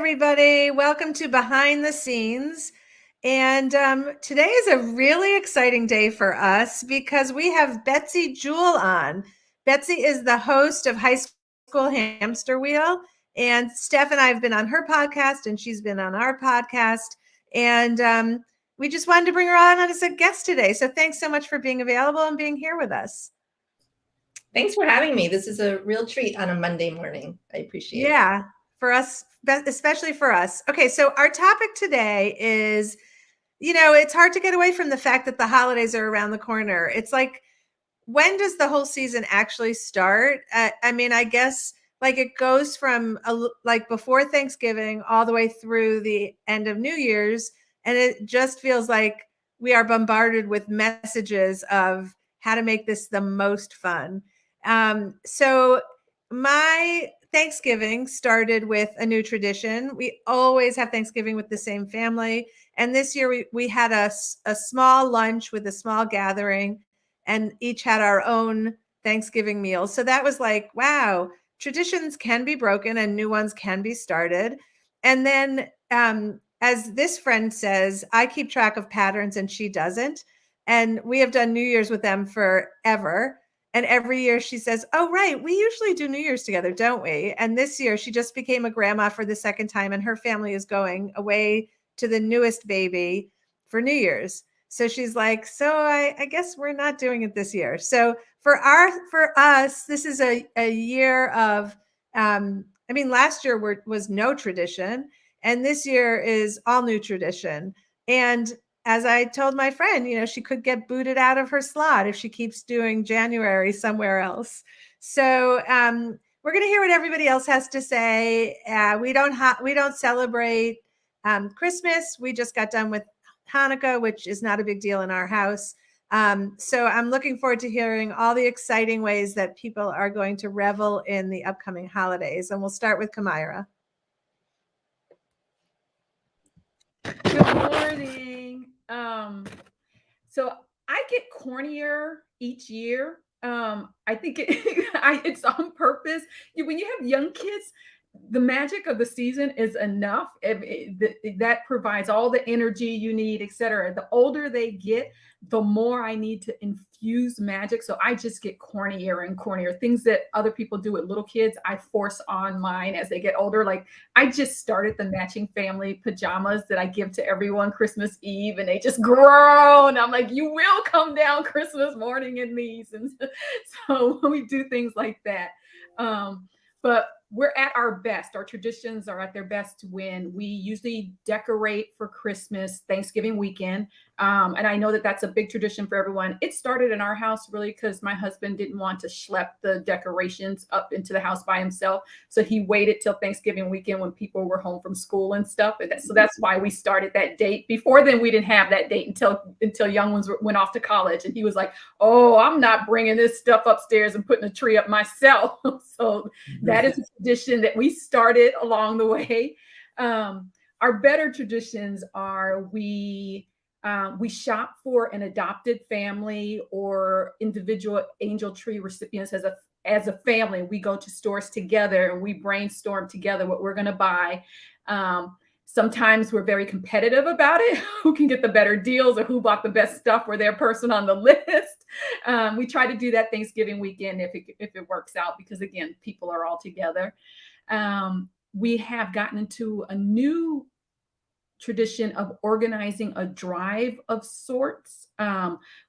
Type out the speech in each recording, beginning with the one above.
everybody. Welcome to Behind the Scenes. And today is a really exciting day for us because we have Besty Jewell on. Besty is the host of High School Hamster Wheel. And Steph and I have been on her podcast, and she's been on our podcast. And we just wanted to bring her on as a guest today. So thanks so much for being available and being here with us. Thanks for having me. This is a real treat on a Monday morning. I appreciate it. Yeah, for us, especially for us. Okay, so our topic today is, it's hard to get away from the fact that the holidays are around the corner. It's like, when does the whole season actually start? I guess like it goes from like before Thanksgiving all the way through the end of New Year's. And it just feels like we are bombarded with messages of how to make this the most fun. So my Thanksgiving started with a new tradition. We always have Thanksgiving with the same family. And this year we had a small lunch with a small gathering, and each had our own Thanksgiving meal. So that was like, wow, traditions can be broken and new ones can be started. And then, as this friend says, I keep track of patterns and she doesn't. And we have done New Year's with them forever. And every year she says, oh, right, we usually do New Year's together, don't we? And this year she just became a grandma for the second time, and her family is going away to the newest baby for New Year's. So she's like, so I guess we're not doing it this year. So for us, this is a year of, last year was no tradition, and this year is all new tradition. And as I told my friend, she could get booted out of her slot if she keeps doing January somewhere else. So we're going to hear what everybody else has to say. We don't celebrate Christmas. We just got done with Hanukkah, which is not a big deal in our house. So I'm looking forward to hearing all the exciting ways that people are going to revel in the upcoming holidays. And we'll start with Kamira. Good morning. So I get cornier each year. I think it's on purpose. When you have young kids, the magic of the season is enough. That provides all the energy you need, etc. The older they get, the more I need to infuse magic. So I just get cornier and cornier. Things that other people do with little kids, I force on mine as they get older. Like I just started the matching family pajamas that I give to everyone Christmas Eve, and they just grow. And I'm like, you will come down Christmas morning in these. And so we do things like that. But we're at our best. Our traditions are at their best when we usually decorate for Christmas, Thanksgiving weekend. And I know that that's a big tradition for everyone. It started in our house really because my husband didn't want to schlep the decorations up into the house by himself. So he waited till Thanksgiving weekend when people were home from school and stuff. So that's why we started that date. Before then, we didn't have that date until young ones went off to college. And he was like, oh, I'm not bringing this stuff upstairs and putting a tree up myself. So that is a tradition that we started along the way. Our better traditions are we shop for an adopted family or individual angel tree recipients as a family. We go to stores together and we brainstorm together what we're going to buy. Sometimes we're very competitive about it, who can get the better deals or who bought the best stuff for their person on the list. We try to do that Thanksgiving weekend if it works out, because again, people are all together. We have gotten into a new tradition of organizing a drive of sorts,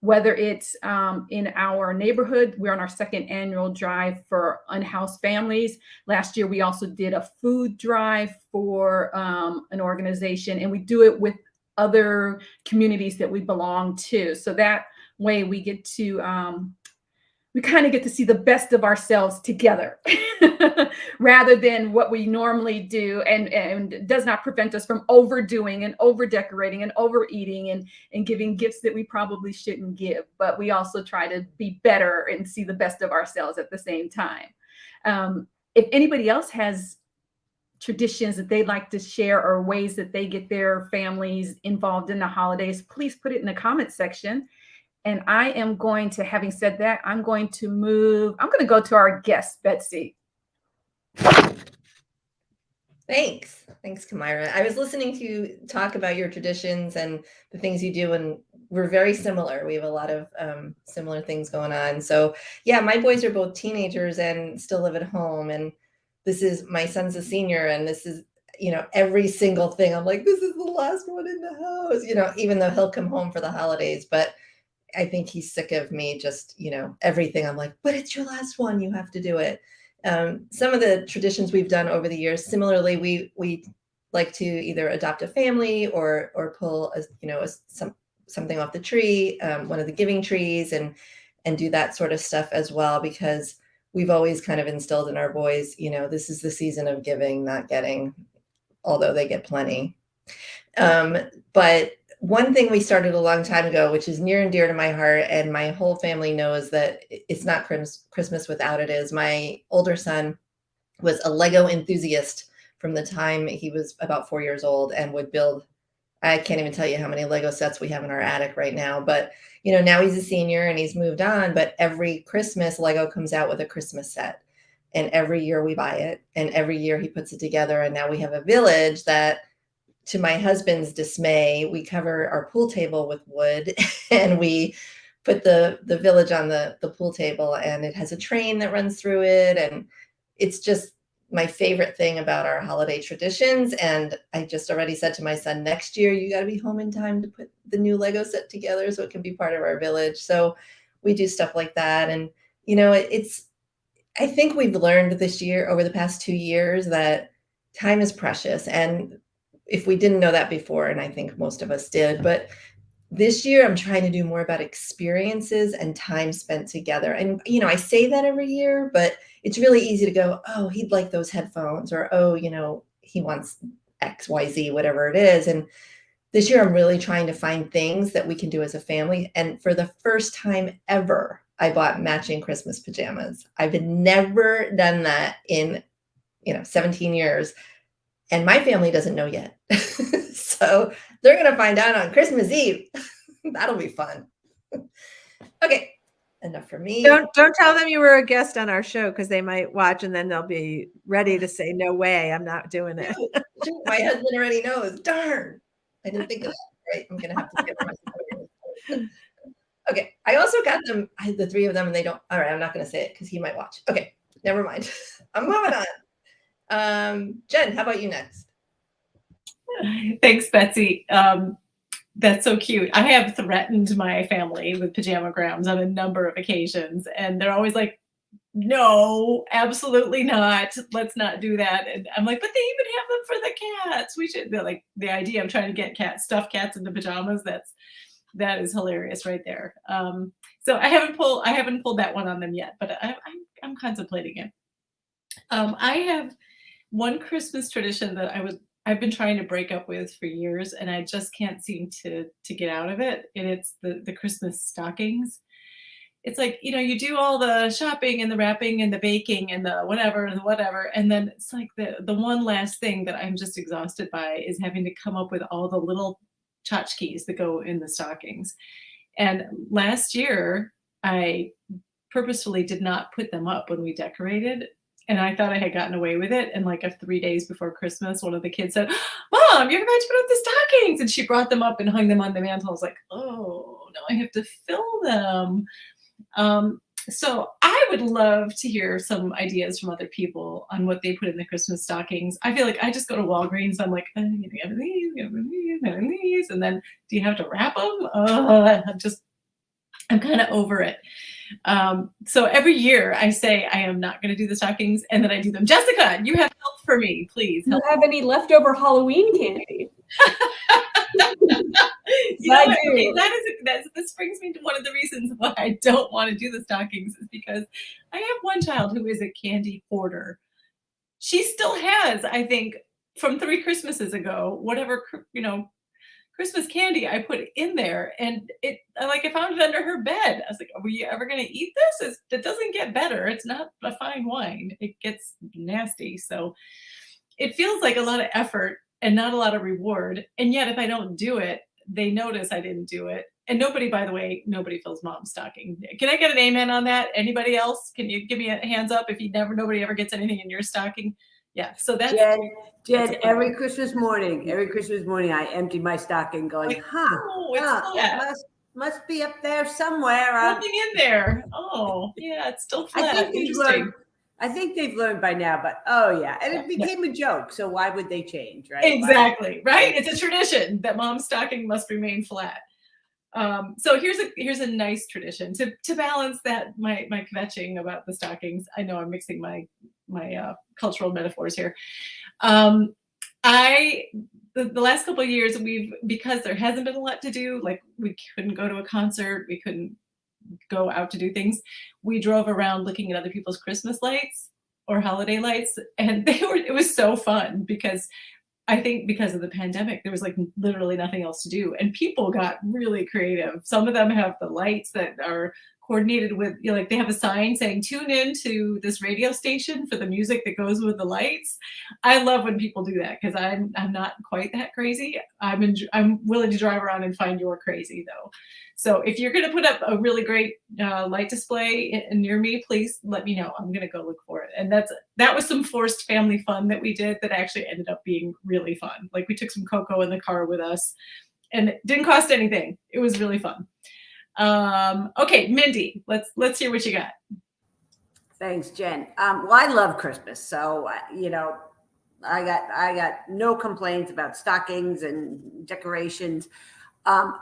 whether it's in our neighborhood. We're on our second annual drive for unhoused families. Last year, we also did a food drive for an organization, and we do it with other communities that we belong to. So that way we get to we kind of get to see the best of ourselves together rather than what we normally do, and does not prevent us from overdoing and over decorating and overeating and giving gifts that we probably shouldn't give. But we also try to be better and see the best of ourselves at the same time. If anybody else has traditions that they'd like to share or ways that they get their families involved in the holidays, please put it in the comment section. And I am going to, having said that, I'm going to go to our guest, Besty. Thanks. Thanks, Kamira. I was listening to you talk about your traditions and the things you do, and we're very similar. We have a lot of similar things going on. So, yeah, my boys are both teenagers and still live at home. And this is my son's a senior, and this is, every single thing. I'm like, this is the last one in the house, even though he'll come home for the holidays. But I think he's sick of me just, everything. I'm like, but it's your last one. You have to do it. Some of the traditions we've done over the years, similarly, we like to either adopt a family or pull something off the tree, one of the giving trees, and do that sort of stuff as well, because we've always kind of instilled in our boys, this is the season of giving, not getting, although they get plenty. But one thing we started a long time ago, which is near and dear to my heart, and my whole family knows that it's not Christmas without it, is my older son was a Lego enthusiast from the time he was about 4 years old, and would build, I can't even tell you how many Lego sets we have in our attic right now. But, now he's a senior and he's moved on, but every Christmas Lego comes out with a Christmas set. And every year we buy it, and every year he puts it together. And now we have a village that, to my husband's dismay, we cover our pool table with wood, and we put the village on the pool table, and it has a train that runs through it. And it's just my favorite thing about our holiday traditions. And I just already said to my son, next year, you got to be home in time to put the new Lego set together so it can be part of our village. So we do stuff like that. And, I think we've learned this year, over the past 2 years, that time is precious. And if we didn't know that before, and I think most of us did, but this year I'm trying to do more about experiences and time spent together. And, I say that every year, but it's really easy to go, oh, he'd like those headphones, or, oh, he wants X, Y, Z, whatever it is. And this year I'm really trying to find things that we can do as a family. And for the first time ever, I bought matching Christmas pajamas. I've never done that in, 17 years. And my family doesn't know yet. So they're going to find out on Christmas Eve. That'll be fun. Okay, enough for me. Don't tell them you were a guest on our show, because they might watch and then they'll be ready to say, no way, I'm not doing it. Shoot, my husband already knows. Darn. I didn't think of that. Right. I'm going to have to give them. Okay. I also got them, the three of them, and they don't. All right. I'm not going to say it because he might watch. Okay. Never mind. I'm moving on. Jen, how about you next? Thanks, Betsy. That's so cute. I have threatened my family with pajamagrams on a number of occasions, and they're always like, no, absolutely not. Let's not do that. And I'm like, but they even have them for the cats. We should. They're like, the idea of trying to get stuffed cats into pajamas, that is hilarious right there. So I haven't pulled that one on them yet, but I'm contemplating it. I have one Christmas tradition that I've been trying to break up with for years, and I just can't seem to get out of it. And it's the Christmas stockings. It's like, you do all the shopping and the wrapping and the baking and the whatever, and then it's like the one last thing that I'm just exhausted by is having to come up with all the little tchotchkes that go in the stockings. And last year, I purposefully did not put them up when we decorated. And I thought I had gotten away with it. And like 3 days before Christmas, one of the kids said, Mom, you're about to put up the stockings. And she brought them up and hung them on the mantle. I was like, oh, no, I have to fill them. So I would love to hear some ideas from other people on what they put in the Christmas stockings. I feel like I just go to Walgreens. And I'm like, I'm going to get these. And then do you have to wrap them? I'm kind of over it. So every year I say I am not going to do the stockings, and then I do them. Jessica, you have help for me, please. Do you have any leftover Halloween candy? I do. Okay, this brings me to one of the reasons why I don't want to do the stockings, is because I have one child who is a candy hoarder. She still has, I think, from 3 Christmases ago, whatever, Christmas candy I put in there, and I found it under her bed. I was like, were you ever going to eat this? It doesn't get better. It's not a fine wine. It gets nasty. So it feels like a lot of effort and not a lot of reward. And yet if I don't do it, they notice I didn't do it. And nobody fills Mom's stocking. Can I get an amen on that? Anybody else? Can you give me a hands up if nobody ever gets anything in your stocking? Yeah. So that's Jen, every Christmas morning, I empty my stocking going, like, oh, it's flat. Must be up there somewhere. Nothing in there. Oh, yeah, it's still flat. I think they've learned by now, but and it became a joke. So why would they change, right? Exactly, right? It's a tradition that mom's stocking must remain flat. So here's a nice tradition to balance that my kvetching about the stockings. I know I'm mixing my cultural metaphors here. The last couple of years because there hasn't been a lot to do, like we couldn't go to a concert, we couldn't go out to do things. We drove around looking at other people's Christmas lights or holiday lights, and it was so fun because I think because of the pandemic, there was like literally nothing else to do, and people got really creative. Some of them have the lights that are coordinated with, like they have a sign saying tune in to this radio station for the music that goes with the lights. I love when people do that because I'm not quite that crazy. I'm willing to drive around and find you're crazy though. So if you're going to put up a really great light display near me, please let me know. I'm going to go look for it. And that was some forced family fun that we did that actually ended up being really fun. Like we took some cocoa in the car with us and it didn't cost anything. It was really fun. Okay, Mindy, let's hear what you got. Thanks, Jen. Well, I love Christmas, so I got no complaints about stockings and decorations.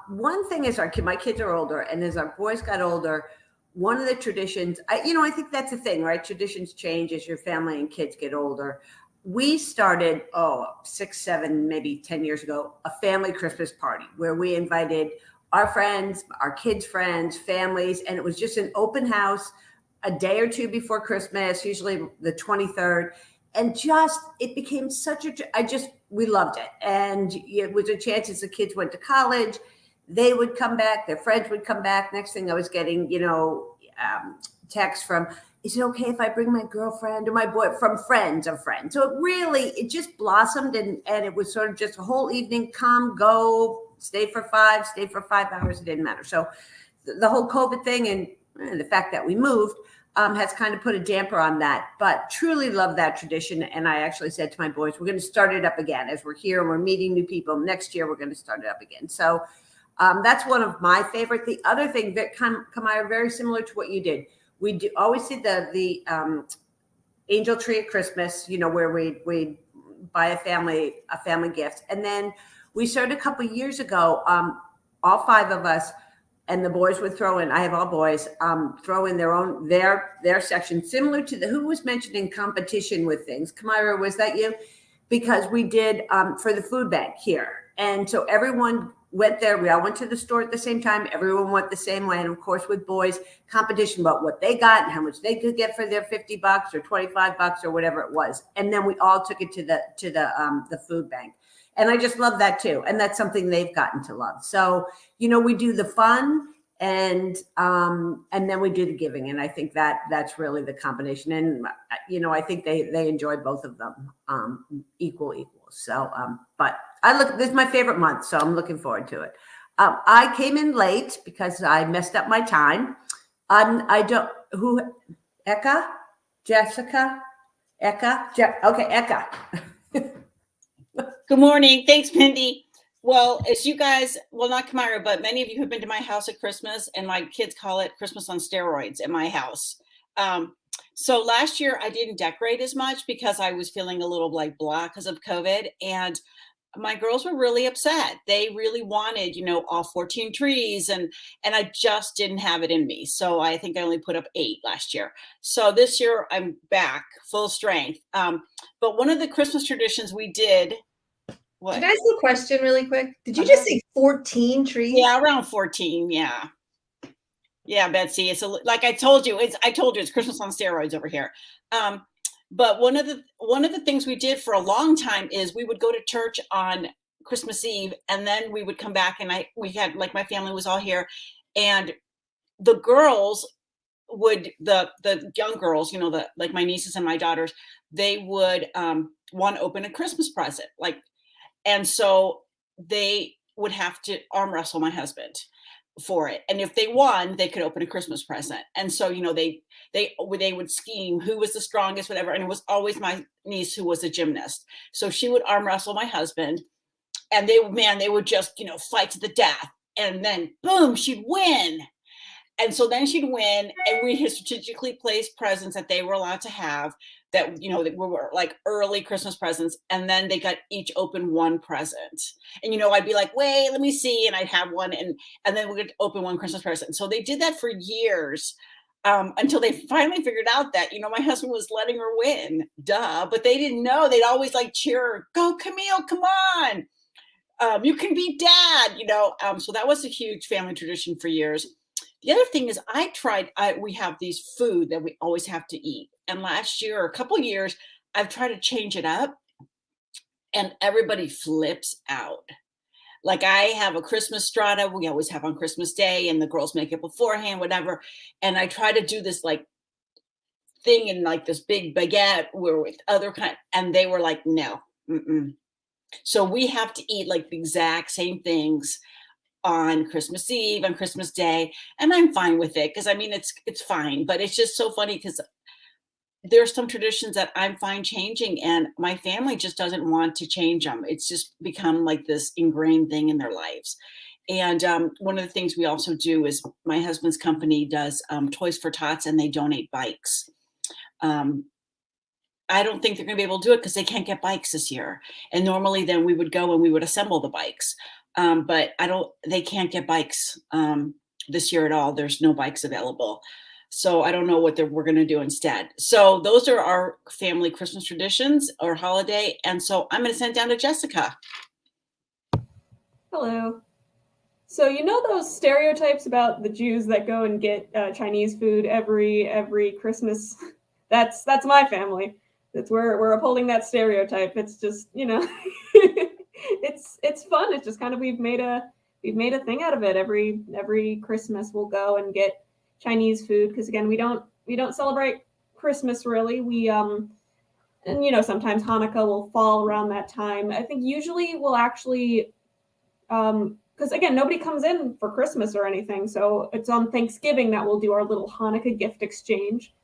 One thing is my kids are older, and as our boys got older, one of the traditions, I think that's the thing, right? Traditions change as your family and kids get older. We started 6, 7, maybe 10 years ago, a family Christmas party where we invited our friends, our kids' friends, families, and it was just an open house a day or two before Christmas, usually the 23rd. And it became we loved it. And it was a chance as the kids went to college, they would come back, their friends would come back. Next thing I was getting, texts from, is it okay if I bring my girlfriend or my boy, from friends of friends? So it just blossomed and it was sort of just a whole evening, come, go, stay for 5 hours. It didn't matter. So the whole COVID thing and the fact that we moved has kind of put a damper on that, but truly love that tradition. And I actually said to my boys, we're going to start it up again as we're here and we're meeting new people. Next year, we're going to start it up again. So that's one of my favorite. The other thing that Kamaya, very similar to what you did. We always see the angel tree at Christmas, where we buy a family gift. And then we started a couple of years ago, all 5 of us, and the boys would throw in, I have all boys, throw in their section, similar to who was mentioning competition with things. Kamira, was that you? Because we did for the food bank here. And so everyone went there. We all went to the store at the same time. Everyone went the same way. And of course, with boys, competition about what they got and how much they could get for their $50 or $25 or whatever it was. And then we all took it to the food bank. And I just love that too. And that's something they've gotten to love. So, we do the fun and then we do the giving. And I think that's really the combination. And, I think they enjoy both of them equal. So, but this is my favorite month. So I'm looking forward to it. I came in late because I messed up my time. Eka? Jessica? Eka? Okay, Eka. Good morning. Thanks, Mindy. Well, as you guys, not Kamira, but many of you have been to my house at Christmas, and my kids call it Christmas on steroids at my house. So last year I didn't decorate as much because I was feeling a little blah because of COVID. And my girls were really upset. They really wanted, all 14 trees and I just didn't have it in me. So I think I only put up 8 last year. So this year I'm back full strength. But one of the Christmas traditions we did. What? Can I ask a question really quick? Did you just say 14 trees? Yeah, around 14. Yeah. Yeah, Betsy. It's like I told you, it's Christmas on steroids over here. But one of the things we did for a long time is we would go to church on Christmas Eve, and then we would come back, and we had, like, my family was all here, and the girls would, the young girls, like my nieces and my daughters, they would want to open a Christmas present, and so they would have to arm wrestle my husband. for it. And if they won, they could open a Christmas present. And so, they would scheme who was the strongest, whatever. And it was always my niece who was a gymnast. So she would arm wrestle my husband, and they would just, fight to the death. And then boom, she'd win. And so then she'd win, and we had strategically placed presents that they were allowed to have that, that were like early Christmas presents. And then they got each open one present. And, I'd be like, wait, let me see. And I'd have one. And then we would open one Christmas present. So they did that for years until they finally figured out that, my husband was letting her win. Duh. But they didn't know. They'd always like cheer her, go Camille, come on. You can be dad, so that was a huge family tradition for years. The other thing is we have these food that we always have to eat. And last year, or a couple of years, I've tried to change it up, and everybody flips out. Like I have a Christmas strata we always have on Christmas Day, and the girls make it beforehand, whatever. And I try to do this like thing in like this big baguette with other kind, and they were like, no. So we have to eat like the exact same things on Christmas Eve, on Christmas Day. And I'm fine with it because it's fine, but it's just so funny because there's some traditions that I'm fine changing, and my family just doesn't want to change them. It's just become like this ingrained thing in their lives. And one of the things we also do is my husband's company does Toys for Tots, and they donate bikes. I don't think they're going to be able to do it because they can't get bikes this year. And normally then we would go and we would assemble the bikes. But they can't get bikes this year at all. There's no bikes available. So I don't know what we're going to do instead. So those are our family Christmas traditions or holiday. And so I'm going to send it down to Jessica. Hello. So those stereotypes about the Jews that go and get Chinese food every Christmas? That's my family. We're upholding that stereotype. It's just it's fun. It's just kind of we've made a thing out of it. Every Christmas we'll go and get Chinese food because again we don't celebrate Christmas really. We and sometimes Hanukkah will fall around that time. I think usually we'll actually because again nobody comes in for Christmas or anything, so it's on Thanksgiving that we'll do our little Hanukkah gift exchange.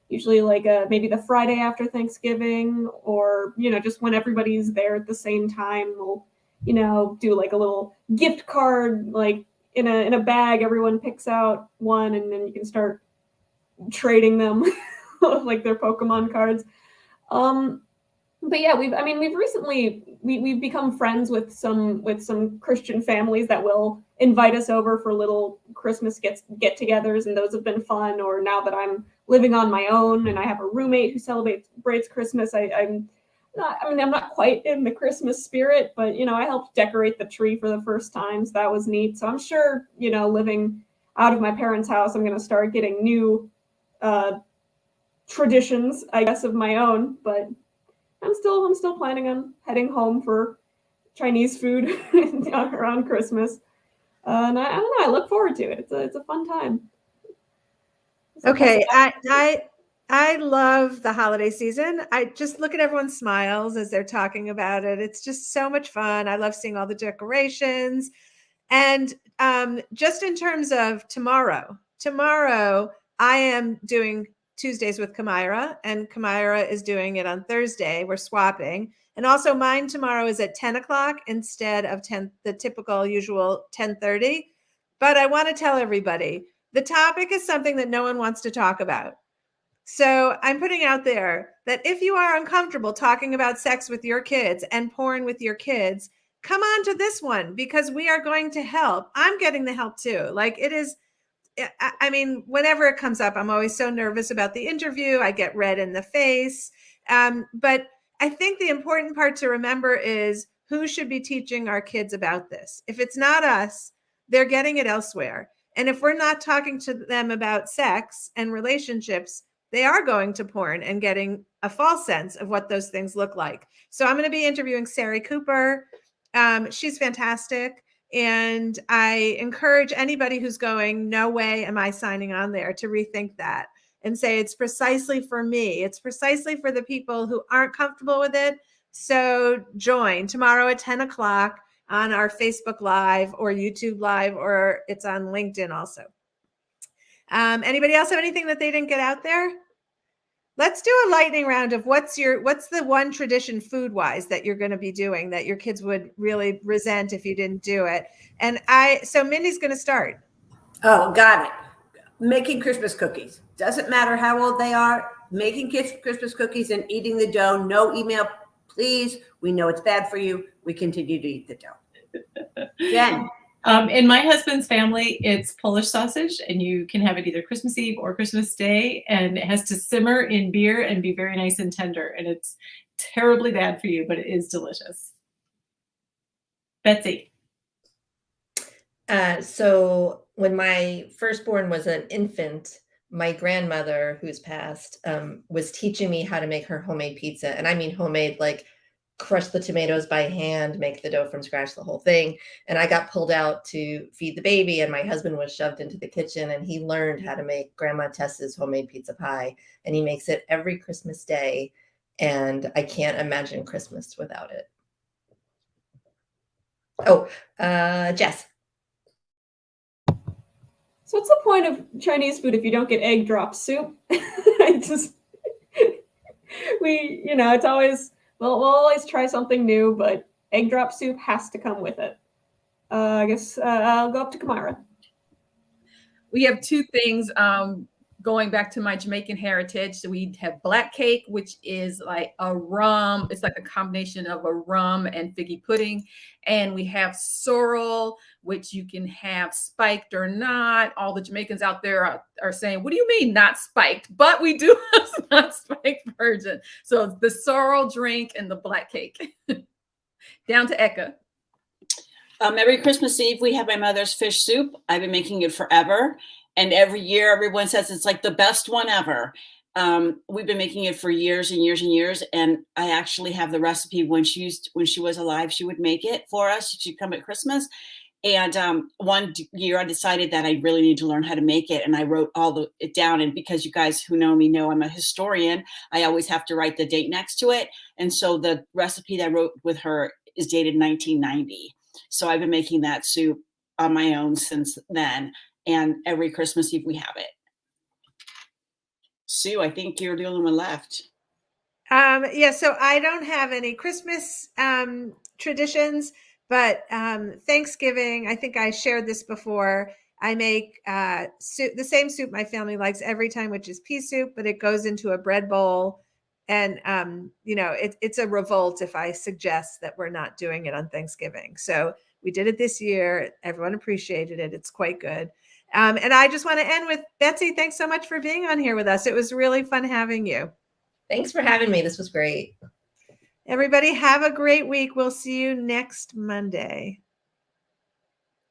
Usually like maybe the Friday after Thanksgiving or, just when everybody's there at the same time, we'll, do like a little gift card, like in a bag, everyone picks out one and then you can start trading them like their Pokemon cards. But yeah, we've recently become friends with some Christian families that will invite us over for little Christmas get-togethers, and those have been fun. Or now that I'm living on my own and I have a roommate who celebrates Christmas, I'm not quite in the Christmas spirit, but I helped decorate the tree for the first time, so that was neat. So I'm sure living out of my parents' house, I'm going to start getting new traditions, I guess, of my own, but. I'm still planning on heading home for Chinese food around Christmas, and I don't know. I look forward to it. It's a fun time. Okay, I love the holiday season. I just look at everyone's smiles as they're talking about it. It's just so much fun. I love seeing all the decorations, and just in terms of tomorrow I am doing Tuesdays with Kamira, and Kamira is doing it on Thursday. We're swapping. And also mine tomorrow is at 10 o'clock instead of the typical usual 10:30. But I want to tell everybody, the topic is something that no one wants to talk about. So I'm putting out there that if you are uncomfortable talking about sex with your kids and porn with your kids, come on to this one because we are going to help. I'm getting the help too. Like it is, whenever it comes up, I'm always so nervous about the interview. I get red in the face. But I think the important part to remember is who should be teaching our kids about this. If it's not us, they're getting it elsewhere. And if we're not talking to them about sex and relationships, they are going to porn and getting a false sense of what those things look like. So I'm going to be interviewing Sari Cooper. She's fantastic. And I encourage anybody who's going, no way am I signing on there, to rethink that and say, it's precisely for me. It's precisely for the people who aren't comfortable with it. So join tomorrow at 10 o'clock on our Facebook Live or YouTube Live, or it's on LinkedIn also. Anybody else have anything that they didn't get out there? Let's do a lightning round of what's the one tradition food-wise that you're going to be doing that your kids would really resent if you didn't do it. And so Mindy's going to start. Oh, got it. Making Christmas cookies. Doesn't matter how old they are. Making Christmas cookies and eating the dough. No email, please. We know it's bad for you. We continue to eat the dough. Jen. In my husband's family, it's Polish sausage, and you can have it either Christmas Eve or Christmas Day, and it has to simmer in beer and be very nice and tender, and it's terribly bad for you, but it is delicious. Betsy. So when my firstborn was an infant, my grandmother, who's passed, was teaching me how to make her homemade pizza. And I mean homemade, like crush the tomatoes by hand, make the dough from scratch, the whole thing. And I got pulled out to feed the baby, and my husband was shoved into the kitchen, and he learned how to make Grandma Tess's homemade pizza pie. And he makes it every Christmas Day. And I can't imagine Christmas without it. Oh, Jess. So what's the point of Chinese food if you don't get egg drop soup? It's always, we'll always try something new, but egg drop soup has to come with it. I guess I'll go up to Kamara. We have two things going back to my Jamaican heritage. So we have black cake, which is like a rum. It's like a combination of a rum and figgy pudding. And we have sorrel, which you can have spiked or not. All the Jamaicans out there are saying, what do you mean not spiked? But we do have not spiked version. So the sorrel drink and the black cake. Down to Eka. Every Christmas Eve, we have my mother's fish soup. I've been making it forever. And every year, everyone says it's like the best one ever. We've been making it for years and years and years. And I actually have the recipe when she was alive. She would make it for us. She'd come at Christmas. And one year I decided that I really need to learn how to make it. And I wrote it down. And because you guys who know me know I'm a historian, I always have to write the date next to it. And so the recipe that I wrote with her is dated 1990. So I've been making that soup on my own since then. And every Christmas Eve we have it. Sue, I think you're the only one left. Yeah, so I don't have any Christmas traditions, but Thanksgiving, I think I shared this before. I make soup, the same soup my family likes every time, which is pea soup, but it goes into a bread bowl. And, it's a revolt if I suggest that we're not doing it on Thanksgiving. So we did it this year. Everyone appreciated it. It's quite good. And I just want to end with Betsy. Thanks so much for being on here with us. It was really fun having you. Thanks for having me. This was great. Everybody have a great week. We'll see you next Monday.